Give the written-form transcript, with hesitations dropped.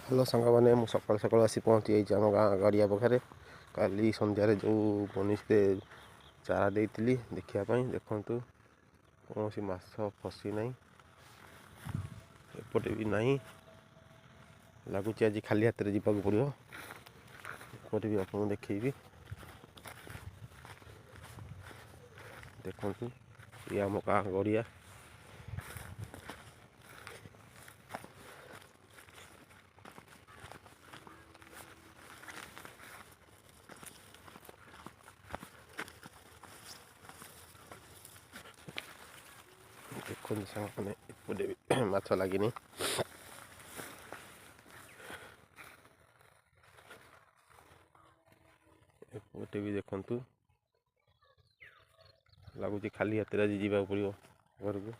Hello सांग मैंने मुझे सकाल सकाल आसी पहुँची जाइए आम गाँ गाड़िया पाखे काली सन्धार जो बनिशे चारा देती देखापी देखु कौन सी माछ फसी ना एपटे भी ना लगुच आज खाली हाथ में जावाक पड़ो एपटे भी आपको देखी देखु ये आम गाँ गड़िया देखो सामने एपटे भी माछ लगिनी एपटे भी देखु लगुच खाली हाथ में आज जावाक पड़ो घर को।